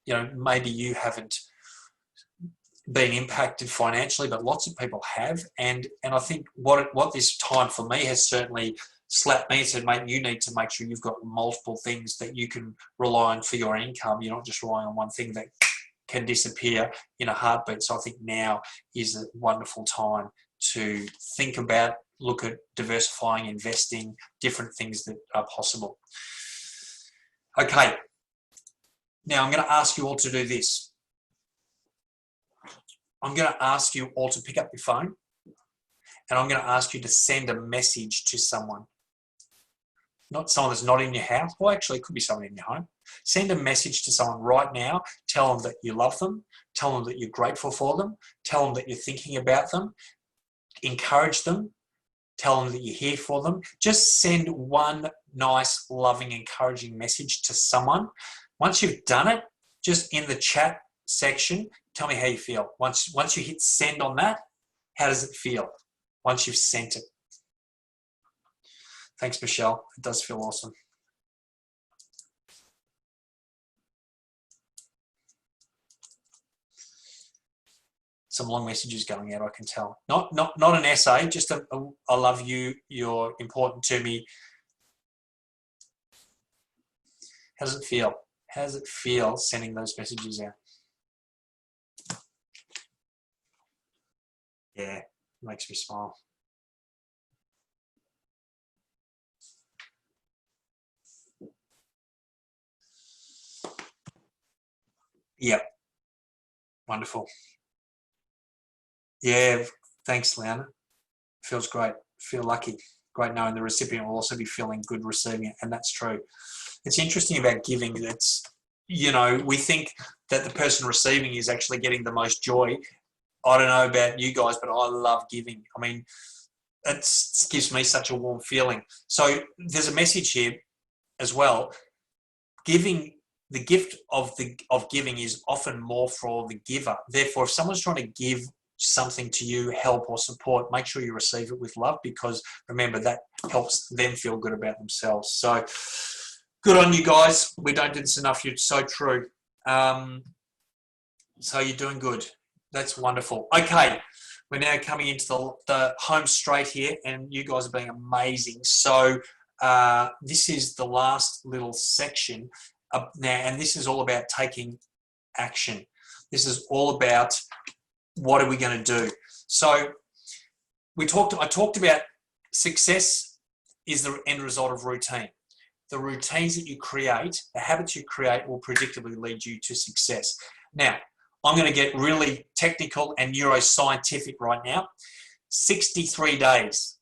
S2: you know, maybe you haven't been impacted financially, but lots of people have. And I think what this time for me has certainly slapped me and said, mate, you need to make sure you've got multiple things that you can rely on for your income. You're not just relying on one thing that can disappear in a heartbeat. So I think now is a wonderful time to think about, look at diversifying, investing, different things that are possible. Okay. Now I'm going to ask you all to do this. I'm going to ask you all to pick up your phone, and I'm going to ask you to send a message to someone. Not someone that's not in your house. Well, actually, it could be someone in your home. Send a message to someone right now. Tell them that you love them. Tell them that you're grateful for them. Tell them that you're thinking about them. Encourage them. Tell them that you're here for them. Just send one nice, loving, encouraging message to someone. Once you've done it, just in the chat section, tell me how you feel. Once you hit send on that, how does it feel once you've sent it? Thanks, Michelle. It does feel awesome. some long messages going out, I can tell. Not an essay, just I love you, you're important to me. How does it feel? How does it feel sending those messages out? Yeah, it makes me smile. Yep. Wonderful. Yeah, thanks, Leanna. Feels great. Feel lucky. Great knowing the recipient will also be feeling good receiving it, and that's true. It's interesting about giving. That's, you know, we think that the person receiving is actually getting the most joy. I don't know about you guys, but I love giving. I mean, it gives me such a warm feeling. So there's a message here as well. Giving, the gift of giving is often more for the giver. Therefore, if someone's trying to give something to you, help or support, make sure you receive it with love, because remember, that helps them feel good about themselves. So good on you guys. We don't do this enough. You're so true. So you're doing good. That's wonderful. Okay, we're now coming into the home straight here, and you guys are being amazing. So this is the last little section now, and this is all about taking action. This is all about what are we going to do. So I talked about success is the end result of routine. The routines that you create, the habits you create, will predictably lead you to success. Now, I'm going to get really technical and neuroscientific right now. 63 days.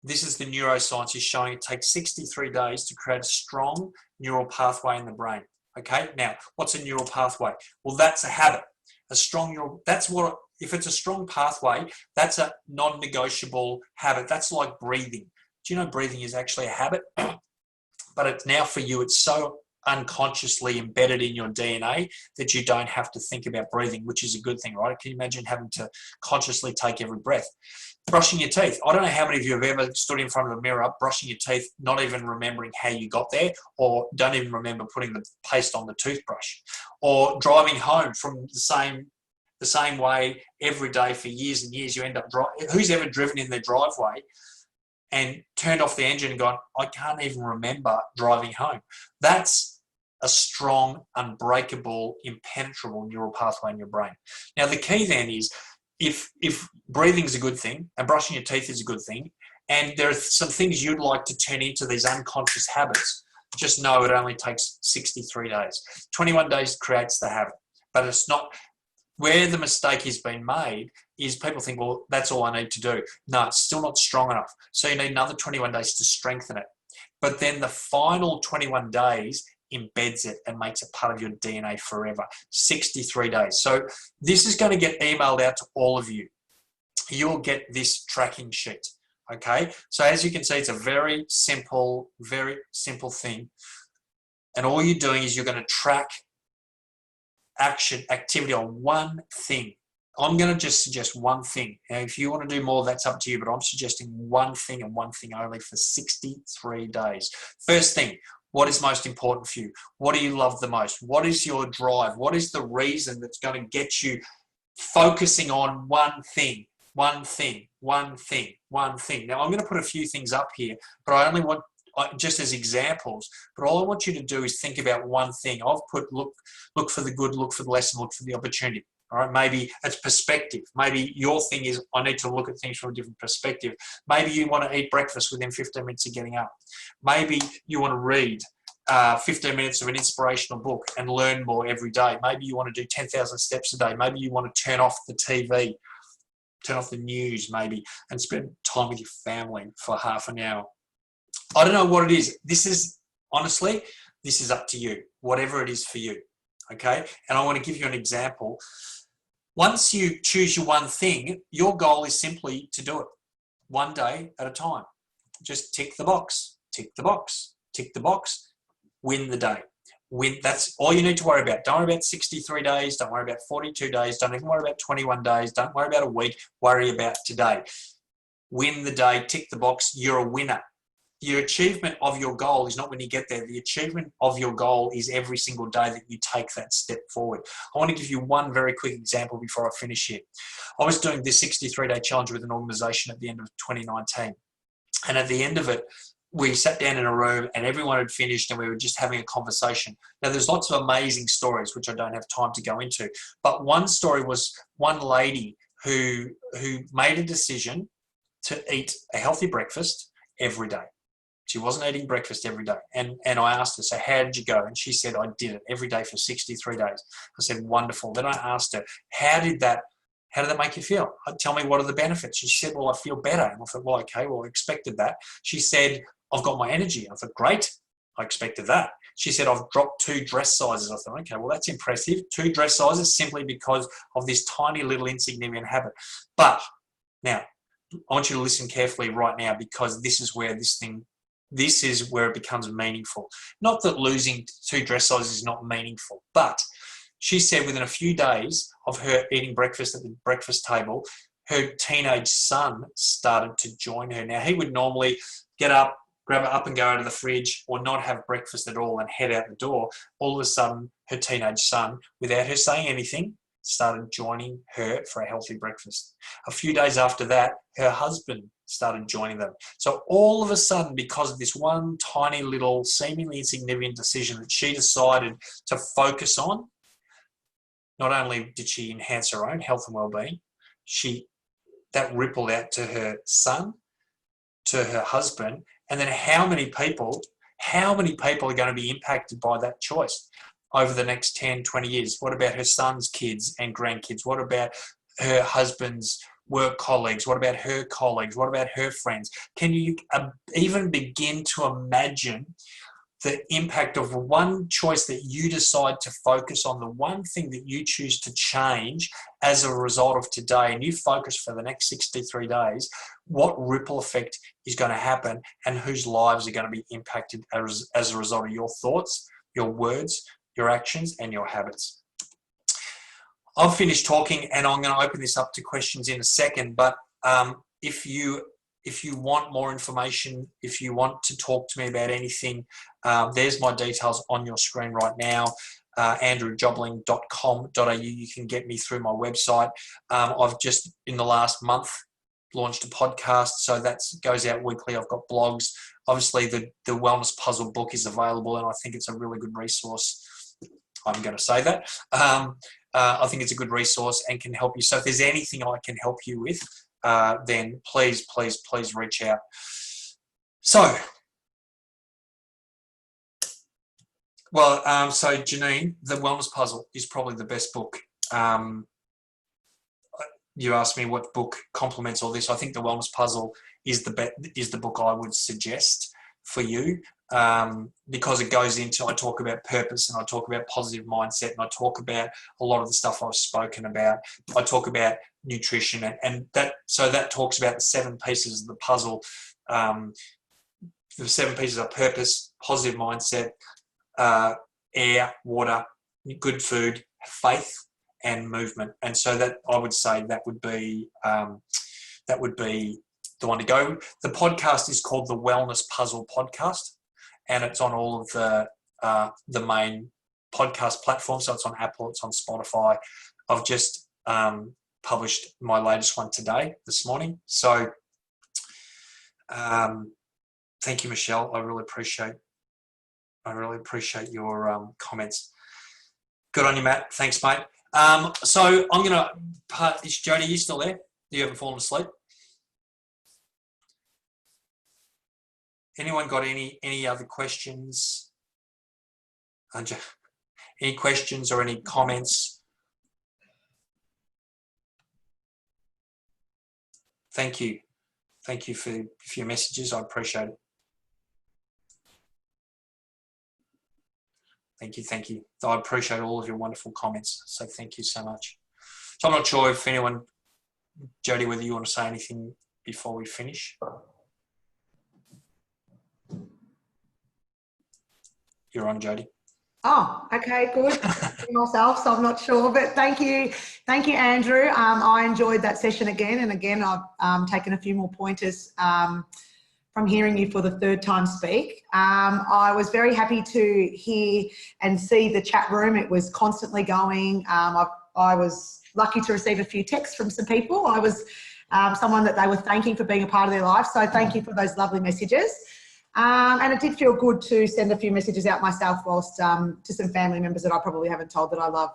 S2: This is the neuroscience is showing it takes 63 days to create a strong neural pathway in the brain. Okay, now, what's a neural pathway? Well, that's a habit. A strong neural, that's what, if it's a strong pathway, that's a non-negotiable habit. That's like breathing. Do you know breathing is actually a habit? But it's now for you, it's so unconsciously embedded in your DNA that you don't have to think about breathing, which is a good thing, right? Can you imagine having to consciously take every breath? Brushing your teeth. I don't know how many of you have ever stood in front of a mirror, brushing your teeth, not even remembering how you got there, or don't even remember putting the paste on the toothbrush, or driving home from the same way every day for years and years. You end up driving. Who's ever driven in their driveway and turned off the engine and gone, I can't even remember driving home? That's a strong, unbreakable, impenetrable neural pathway in your brain. Now, the key then is, if breathing is a good thing and brushing your teeth is a good thing, and there are some things you'd like to turn into these unconscious habits, just know it only takes 63 days. 21 days creates the habit, but it's not. Where the mistake has been made is people think, well, that's all I need to do. No, it's still not strong enough. So you need another 21 days to strengthen it. But then the final 21 days embeds it and makes it part of your DNA forever. 63 days. So this is going to get emailed out to all of you. You'll get this tracking sheet. Okay. So as you can see, it's a very simple thing. And all you're doing is you're going to track activity on one thing. I'm going to just suggest one thing. Now, if you want to do more, that's up to you, but I'm suggesting one thing and one thing only for 63 days. First thing, what is most important for you? What do you love the most? What is your drive? What is the reason that's going to get you focusing on one thing, one thing, one thing, one thing? Now, I'm going to put a few things up here, but I only want just as examples, but all I want you to do is think about one thing. I've put look for the good, look for the lesson, look for the opportunity. All right, maybe it's perspective. Maybe your thing is, I need to look at things from a different perspective. Maybe you want to eat breakfast within 15 minutes of getting up. Maybe you want to read 15 minutes of an inspirational book and learn more every day. Maybe you want to do 10,000 steps a day. Maybe you want to turn off the TV, turn off the news maybe, and spend time with your family for half an hour. I don't know what it is. This is, honestly, this is up to you, whatever it is for you, okay? And I want to give you an example. Once you choose your one thing, your goal is simply to do it one day at a time. Just tick the box, tick the box, tick the box, win the day. That's all you need to worry about. Don't worry about 63 days. Don't worry about 42 days. Don't even worry about 21 days. Don't worry about a week. Worry about today. Win the day, tick the box. You're a winner. your achievement of your goal is not when you get there. The achievement of your goal is every single day that you take that step forward. I want to give you one very quick example before I finish here. I was doing this 63-day challenge with an organization at the end of 2019. And at the end of it, we sat down in a room and everyone had finished and we were just having a conversation. Now, there's lots of amazing stories, which I don't have time to go into. But one story was one lady who made a decision to eat a healthy breakfast every day. She wasn't eating breakfast every day. And I asked her, so how did you go? And she said, I did it every day for 63 days. I said, wonderful. Then I asked her, how did that make you feel? Tell me, what are the benefits? She said, well, I feel better. And I thought, well, okay, well, I expected that. She said, I've got my energy. I thought, great. I expected that. She said, I've dropped 2 dress sizes. I thought, okay, well, that's impressive. 2 dress sizes simply because of this tiny little insignificant habit. But now, I want you to listen carefully right now, because this is where it becomes meaningful. Not that losing 2 dress sizes is not meaningful, but she said within a few days of her eating breakfast at the breakfast table, her teenage son started to join her. Now, he would normally get up, grab it up and go out of the fridge, or not have breakfast at all and head out the door. All of a sudden, her teenage son, without her saying anything, started joining her for a healthy breakfast. A few days after that, her husband started joining them. So all of a sudden, because of this one tiny little seemingly insignificant decision that she decided to focus on, not only did she enhance her own health and well-being, that rippled out to her son, to her husband, and then how many people are going to be impacted by that choice over the next 10, 20 years? What about her son's kids and grandkids? What about her husband's work colleagues? What about her colleagues? What about her friends? Can you even begin to imagine the impact of one choice that you decide to focus on, the one thing that you choose to change as a result of today, and you focus for the next 63 days, what ripple effect is going to happen and whose lives are going to be impacted as a result of your thoughts, your words, your actions, and your habits. I've finished talking and I'm going to open this up to questions in a second, but if you want more information, if you want to talk to me about anything, there's my details on your screen right now, andrewjobling.com.au. You can get me through my website. I've just, in the last month, launched a podcast, so that goes out weekly. I've got blogs. Obviously, the Wellness Puzzle book is available, and I think it's a really good resource. I'm going to say that. I think it's a good resource and can help you. So if there's anything I can help you with, then please reach out. So, so Janine, The Wellness Puzzle is probably the best book. You asked me what book complements all this. I think The Wellness Puzzle is the book I would suggest for you, because it goes into, I talk about purpose and I talk about positive mindset and I talk about a lot of the stuff I've spoken about. I talk about nutrition and that talks about the 7 pieces of the puzzle. The 7 pieces are purpose, positive mindset, air, water, good food, faith, and movement. And so that, I would say, that would be the one to go. The podcast is called the Wellness Puzzle Podcast, and it's on all of the main podcast platforms. So it's on Apple, it's on Spotify. I've just published my latest one this morning. So thank you, Michelle. I really appreciate your comments. Good on you, Matt. Thanks, mate. So I'm going to part this. Jody, are you still there? You haven't fallen asleep? Anyone got any other questions? Any questions or any comments? Thank you. Thank you for your messages. I appreciate it. Thank you. I appreciate all of your wonderful comments. So thank you so much. So I'm not sure if anyone, Jody, whether you want to say anything before we finish. You're on, Jody.
S1: Oh, okay, good. Myself, so I'm not sure, but thank you, Andrew. I enjoyed that session again, and again, I've taken a few more pointers from hearing you for the third time speak. I was very happy to hear and see the chat room. It was constantly going. I was lucky to receive a few texts from some people. I was someone that they were thanking for being a part of their life. So thank you for those lovely messages. And it did feel good to send a few messages out myself whilst to some family members that I probably haven't told that I love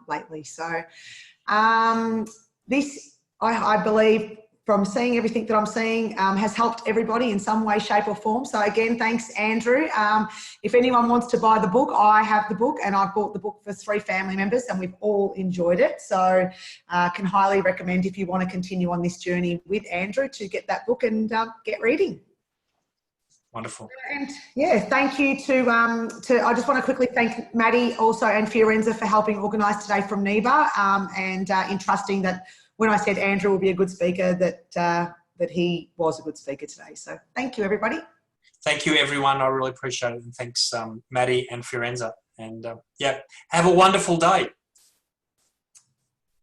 S1: lately. So this, I believe, from seeing everything that I'm seeing, has helped everybody in some way, shape or form. So again, thanks, Andrew. If anyone wants to buy the book, I have the book, and I've bought the book for 3 family members and we've all enjoyed it. So can highly recommend, if you want to continue on this journey with Andrew, to get that book and get reading.
S2: Wonderful.
S1: And yeah, thank you to I just want to quickly thank Maddie also and Fiorenza for helping organise today from NIBA, and in trusting that when I said Andrew will be a good speaker, that he was a good speaker today. So thank you, everybody.
S2: Thank you, everyone. I really appreciate it. And thanks, Maddie and Fiorenza. And yeah, have a wonderful day.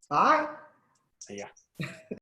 S1: Bye.
S2: See ya.